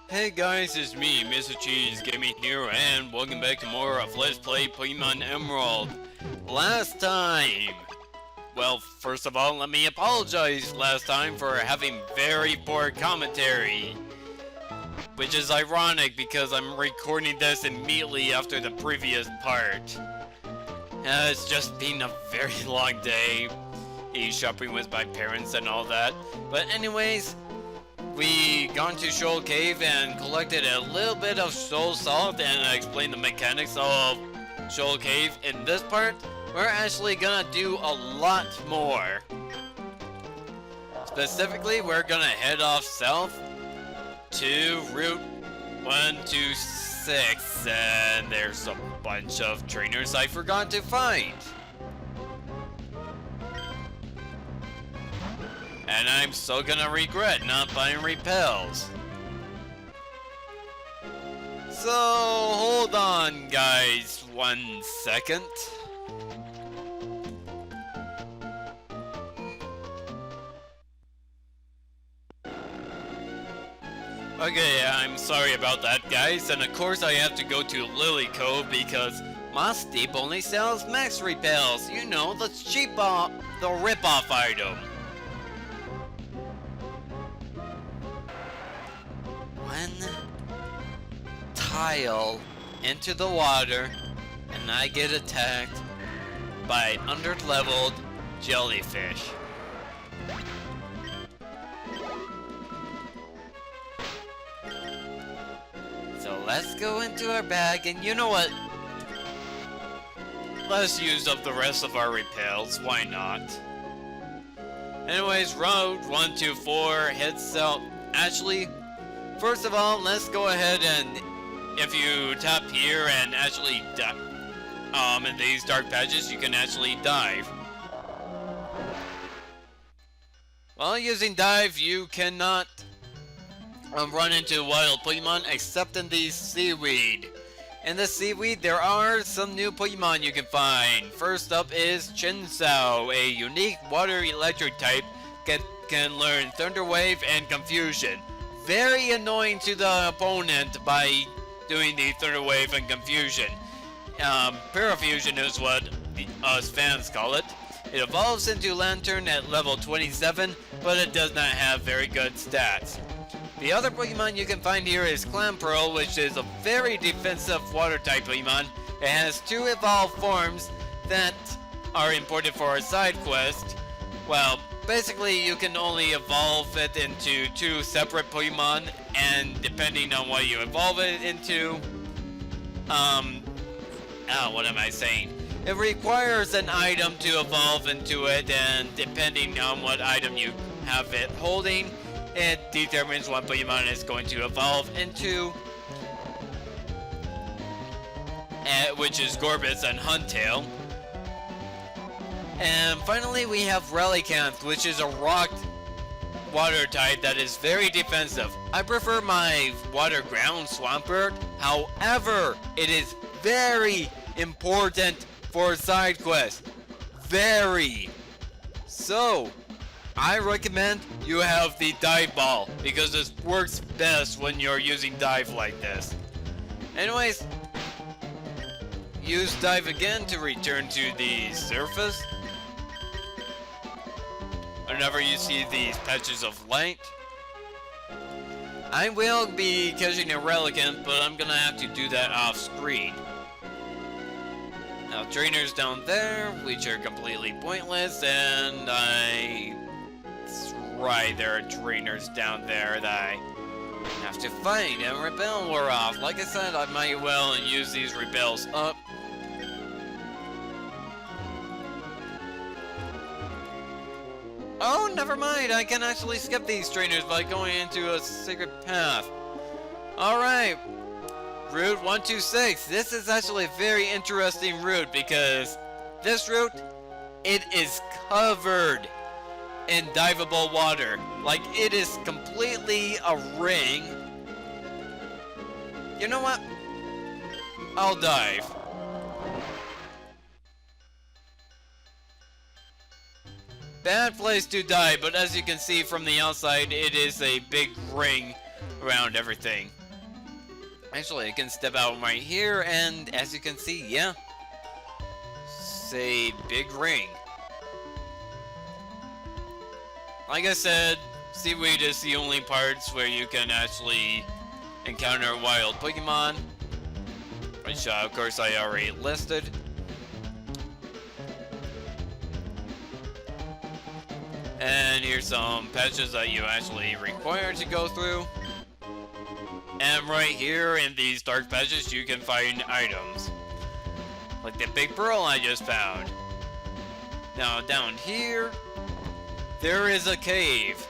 Hey guys, it's me, Mr. Cheese Gaming here, and welcome back to more of Let's Play Pokemon Emerald. Last time, well, first of all, let me apologize last time for having very poor commentary. Which is ironic because I'm recording this immediately after the previous part. It's just been a very long day, shopping with my parents and all that. But anyways, we gone to Shoal Cave and collected a little bit of Soul Salt, and I explained the mechanics of Shoal Cave. In this part, we're actually gonna do a lot more. Specifically, we're gonna head off south to Route 126, and there's a bunch of trainers I forgot to find. And I'm so gonna regret not buying repels. So, hold on guys, 1 second. Okay, I'm sorry about that guys, and of course I have to go to Lily Cove because Moss Deep only sells max repels. You know, the the rip-off item. One tile into the water and I get attacked by an under-leveled jellyfish. So let's go into our bag, and you know what? Let's use up the rest of our repels, why not? Anyways, Road 124 heads south. Actually, first of all, let's go ahead and if you tap here and actually in these dark patches, you can actually dive. While using dive, you cannot run into wild Pokemon except in the seaweed. In the seaweed, there are some new Pokemon you can find. First up is Chinsao, a unique water electric type that can learn Thunder Wave and Confusion. Very annoying to the opponent by doing the Thunder Wave and Confusion. Parafusion is what us fans call it. It evolves into Lantern at level 27, but it does not have very good stats. The other Pokemon you can find here is Clamperl, which is a very defensive water-type Pokemon. It has 2 evolved forms that are important for a side quest. Well, basically you can only evolve it into 2 separate Pokemon, and depending on what you evolve it into, what am I saying? It requires an item to evolve into it, and depending on what item you have it holding, it determines what Pokemon is going to evolve into, which is Gorbis and Huntail. And finally we have Relicanth, which is a rock water type that is very defensive. I prefer my water ground Swampert, however, it is very important for side quests. Very. So, I recommend you have the dive ball because this works best when you're using dive like this. Anyways, use dive again to return to the surface. Whenever you see these patches of light, I will be catching a Relicanth, but I'm gonna have to do that off screen. Now, trainers down there, which are completely pointless, and right, there are trainers down there that I have to fight and repel were off. Like I said, I might well use these repels up. Oh, never mind, I can actually skip these trainers by going into a secret path. Alright, Route 126. This is actually a very interesting route because this route, it is covered in diveable water. Like, it is completely a ring. You know what? I'll dive. Bad place to die, but as you can see from the outside, it is a big ring around everything. Actually, I can step out right here, and as you can see, yeah, say big ring. Like I said, seaweed is the only parts where you can actually encounter wild Pokemon, which of course I already listed. And here's some patches that you actually require to go through. And right here in these dark patches you can find items. Like the big pearl I just found. Now down here, there is a cave.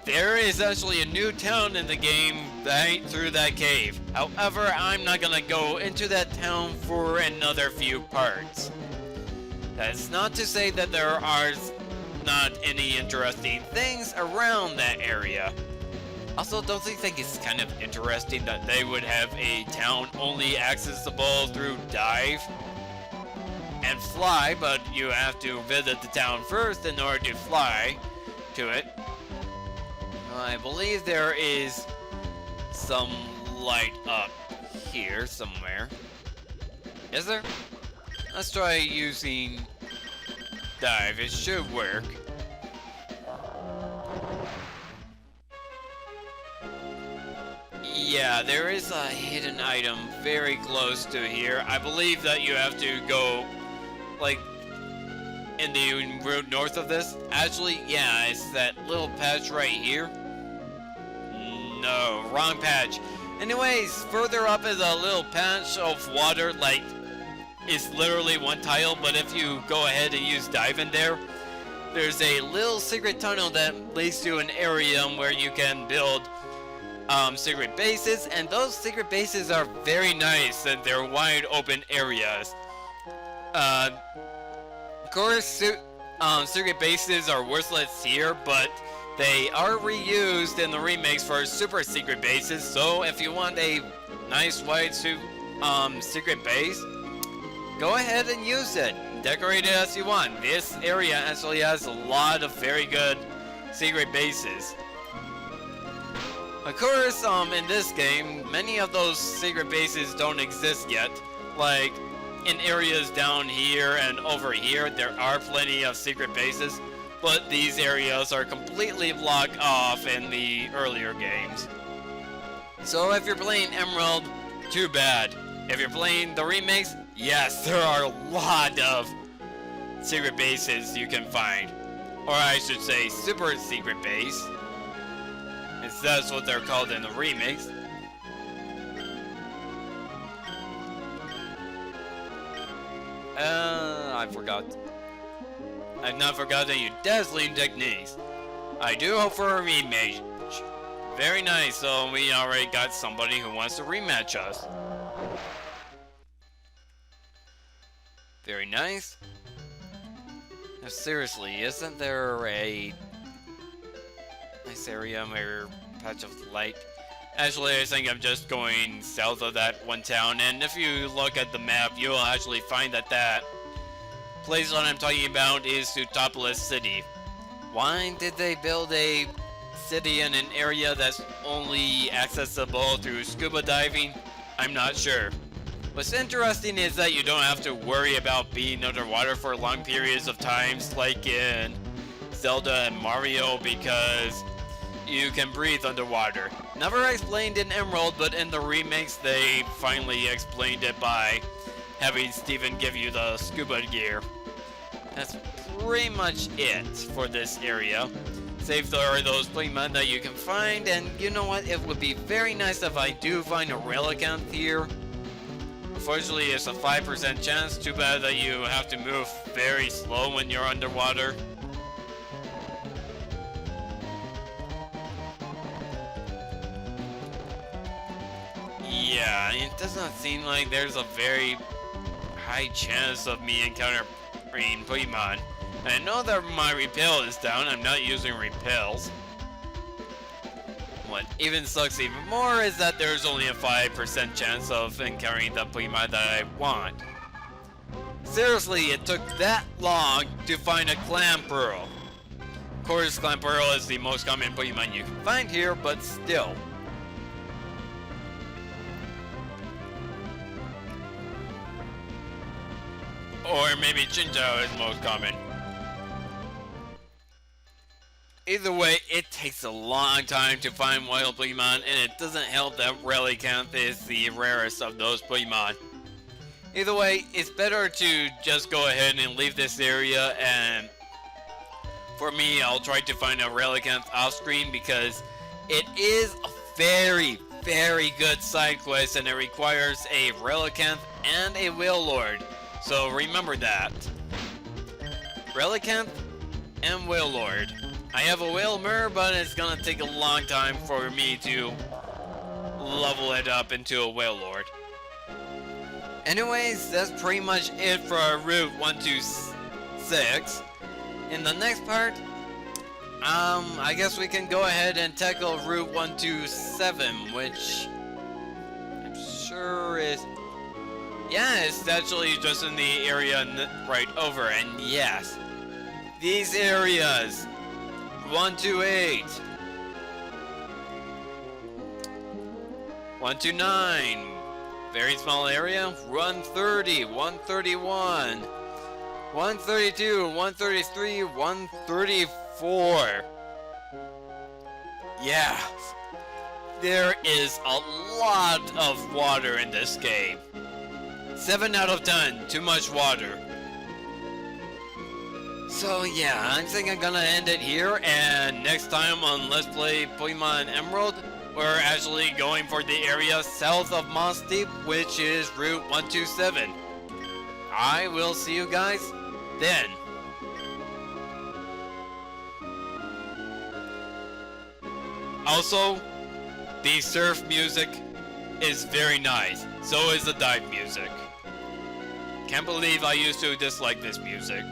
There is actually a new town in the game right through that cave. However, I'm not gonna go into that town for another few parts. That's not to say that there are not any interesting things around that area. Also, don't you think it's kind of interesting that they would have a town only accessible through dive and fly, but you have to visit the town first in order to fly to it? I believe there is some light up here somewhere. Is there? Let's try using dive. It should work. Yeah, there is a hidden item very close to here. I believe that you have to go, like, in the road north of this. Actually, yeah, it's that little patch right here. No, wrong patch. Anyways, further up is a little patch of water, like, it's literally one tile, but if you go ahead and use dive in there, there's a little secret tunnel that leads to an area where you can build secret bases, and those secret bases are very nice and they're wide open areas. Of course, secret bases are worthless here, but they are reused in the remakes for super secret bases. So if you want a nice wide secret base, go ahead and use it. Decorate it as you want. This area actually has a lot of very good secret bases. Of course, in this game, many of those secret bases don't exist yet. Like, in areas down here and over here, there are plenty of secret bases, but these areas are completely blocked off in the earlier games. So if you're playing Emerald, too bad. If you're playing the remakes, yes, there are a lot of secret bases you can find. Or I should say, super secret base. That's what they're called in the remakes. I forgot. I've not forgotten your dazzling techniques. I do hope for a rematch. Very nice, so we already got somebody who wants to rematch us. Very nice. Now, seriously, isn't there a nice area where patch of light? Actually, I think I'm just going south of that one town, and if you look at the map, you'll actually find that that place that I'm talking about is Sutopolis City. Why did they build a city in an area that's only accessible through scuba diving? I'm not sure. What's interesting is that you don't have to worry about being underwater for long periods of times like in Zelda and Mario, because you can breathe underwater. Never explained in Emerald, but in the remakes they finally explained it by having Steven give you the scuba gear. That's pretty much it for this area. Save there are those Pokemon that you can find, and you know what? It would be very nice if I do find a Relicanth here. Unfortunately, it's a 5% chance. Too bad that you have to move very slow when you're underwater. Yeah, it doesn't seem like there's a very high chance of me encountering Pokemon. I know that my repel is down. I'm not using repels. What even sucks even more is that there's only a 5% chance of encountering the Pokemon that I want. Seriously, it took that long to find a Clamperl. Of course, Clamperl is the most common Pokemon you can find here, but still. Or maybe Chinchou is most common. Either way, it takes a long time to find wild Pokemon, and it doesn't help that Relicanth is the rarest of those Pokemon. Either way, it's better to just go ahead and leave this area, and for me, I'll try to find a Relicanth off screen because it is a very, very good side quest, and it requires a Relicanth and a Wailord. So remember that. Relicanth and Wailord. I have a Wailmer, but it's gonna take a long time for me to level it up into a Wailord. Anyways, that's pretty much it for Route 126. In the next part, I guess we can go ahead and tackle Route 127, which I'm sure is... Yeah, it's actually just in the area right over, and yes, these areas, 128, 129, very small area, 130, 131, 132, 133, 134. Yeah, there is a lot of water in this game. 7 out of 10, too much water. So yeah, I think I'm gonna end it here, and next time on Let's Play Pokemon Emerald, we're actually going for the area south of Moss Deep, which is Route 127. I will see you guys then. Also, the surf music is very nice. So is the dive music. Can't believe I used to dislike this music.